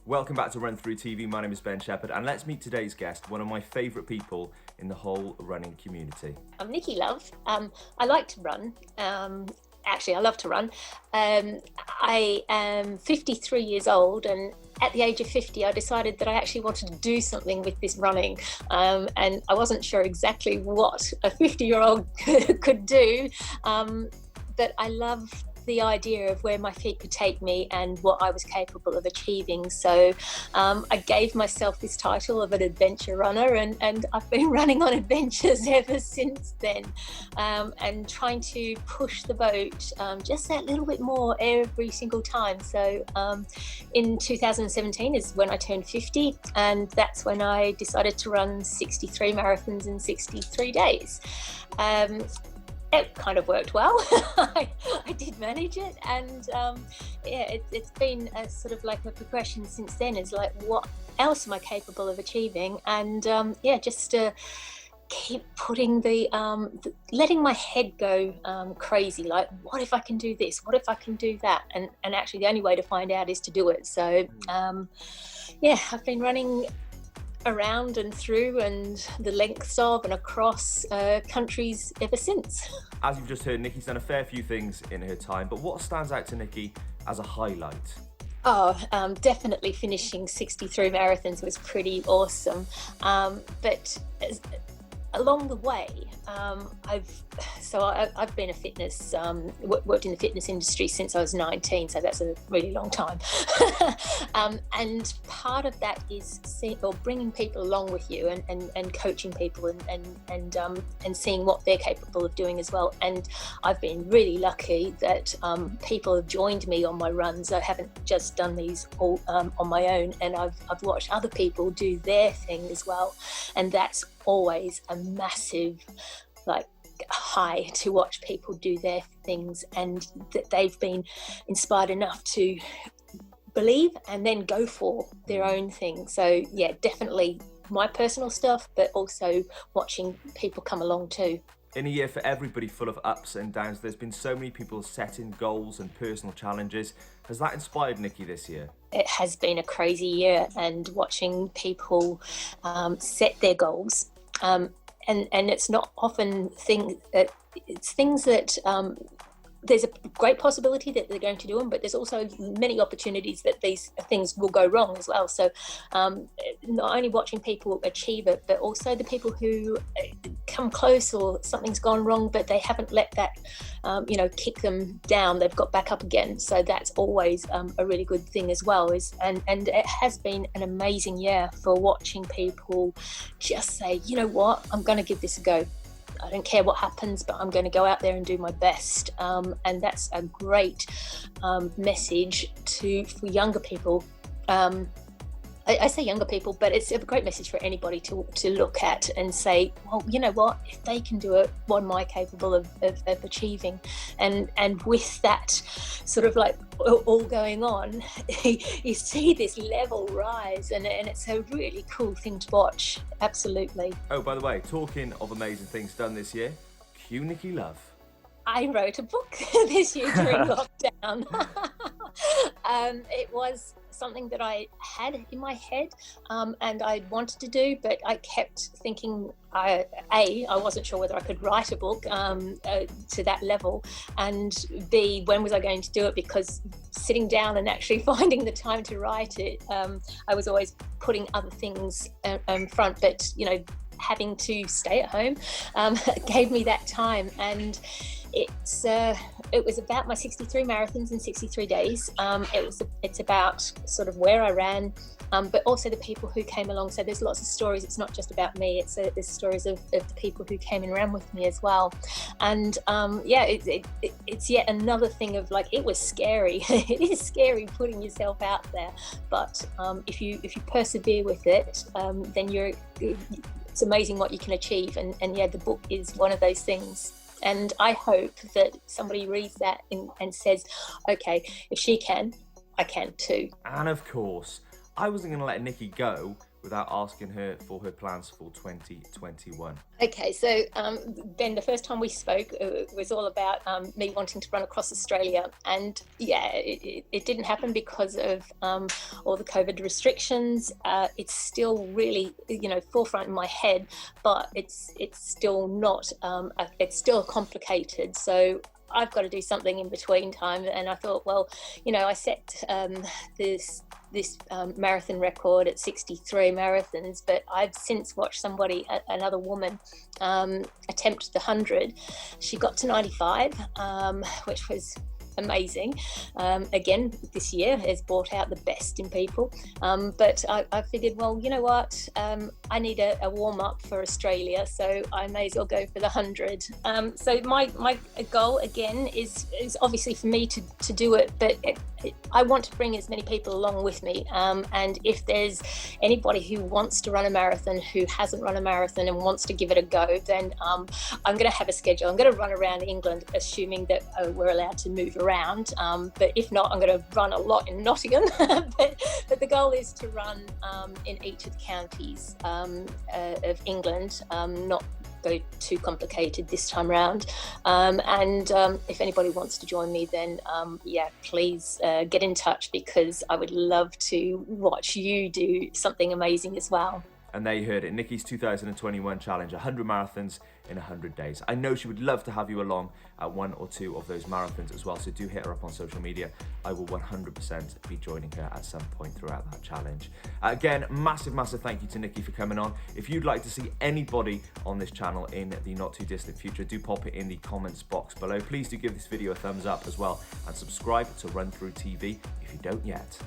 Welcome back to RunThrough TV. My name is Ben Shepherd, and let's meet today's guest, one of my favourite people in the whole running community. I'm Nikki Love. I like to run. Actually, I love to run. I am 53 years old, and at the age of 50, I decided that I actually wanted to do something with this running. And I wasn't sure exactly what a 50-year-old could do, but I love the idea of where my feet could take me and what I was capable of achieving. So I gave myself this title of an adventure runner, and I've been running on adventures ever since then, and trying to push the boat just that little bit more every single time. So in 2017 is when I turned 50, and that's when I decided to run 63 marathons in 63 days. It kind of worked well. I did manage it, and it's been a sort of like a progression since then. Is like, what else am I capable of achieving? And just to keep putting letting my head go crazy. Like, what if I can do this? What if I can do that? And actually, the only way to find out is to do it. So I've been running around and through and the lengths of and across countries ever since. As you've just heard, Nikki's done a fair few things in her time, but what stands out to Nikki as a highlight? Definitely finishing 63 marathons was pretty awesome. But along the way, I've been a fitness, worked in the fitness industry since I was 19, so that's a really long time. And part of that is bringing people along with you and coaching people and seeing what they're capable of doing as well. And I've been really lucky that people have joined me on my runs. I haven't just done these all on my own, and I've watched other people do their thing as well. And that's always a massive high to watch people do their things, and that they've been inspired enough to believe and then go for their own thing. So yeah, definitely my personal stuff, but also watching people come along too. In a year for everybody full of ups and downs, there's been so many people setting goals and personal challenges. Has that inspired Nikki this year? It has been a crazy year, and watching people set their goals. And it's not often things that there's a great possibility that they're going to do them, but there's also many opportunities that these things will go wrong as well. So not only watching people achieve it, but also the people who come close or something's gone wrong, but they haven't let that kick them down. They've got back up again. So that's always a really good thing as well. And it has been an amazing year for watching people just say, you know what, I'm going to give this a go. I don't care what happens, but I'm going to go out there and do my best. And that's a great message for younger people. I say younger people, but it's a great message for anybody to look at and say, well, you know what, if they can do it, what am I capable of achieving? And with that sort of like all going on, you see this level rise, and it's a really cool thing to watch. Absolutely. Oh, by the way, talking of amazing things done this year, cue Nikki Love. I wrote a book this year during lockdown. It was something that I had in my head and I wanted to do, but I kept thinking, I wasn't sure whether I could write a book to that level, and B, when was I going to do it, because sitting down and actually finding the time to write it, I was always putting other things front, but having to stay at home gave me that time. And it was about my 63 marathons in 63 days. It's about sort of where I ran, but also the people who came along. So there's lots of stories. It's not just about me. There's stories of the people who came and ran with me as well. And it's yet another thing of like, it was scary. It is scary putting yourself out there, but if you persevere with it, then it's amazing what you can achieve. And the book is one of those things. And I hope that somebody reads that and says, okay, if she can, I can too. And of course, I wasn't going to let Nikki go without asking her for her plans for 2021. Okay, so Ben, the first time we spoke, it was all about me wanting to run across Australia, and yeah, it didn't happen because of all the COVID restrictions. It's still really, forefront in my head, but it's still not. It's still complicated. So I've got to do something in between time, and I thought, well, I set this marathon record at 63 marathons, but I've since watched another woman attempt the 100. She got to 95, which was amazing. Again, this year has brought out the best in people, but I figured, well, you know what, I need a warm-up for Australia, so I may as well go for the 100. So my goal again is obviously for me to do it, but I want to bring as many people along with me, and if there's anybody who wants to run a marathon, who hasn't run a marathon and wants to give it a go, then I'm going to have a schedule. I'm going to run around England, assuming that we're allowed to move around, but if not, I'm going to run a lot in Nottingham. but the goal is to run in each of the counties of England, not go too complicated this time round, and if anybody wants to join me, then please get in touch, because I would love to watch you do something amazing as well. And there you heard it, Nikki's 2021 challenge, 100 marathons in 100 days. I know she would love to have you along at one or two of those marathons as well, so do hit her up on social media. I will 100% be joining her at some point throughout that challenge. Again, massive thank you to Nikki for coming on. If you'd like to see anybody on this channel in the not too distant future, do pop it in the comments box below. Please do give this video a thumbs up as well, and subscribe to RunThrough TV if you don't yet.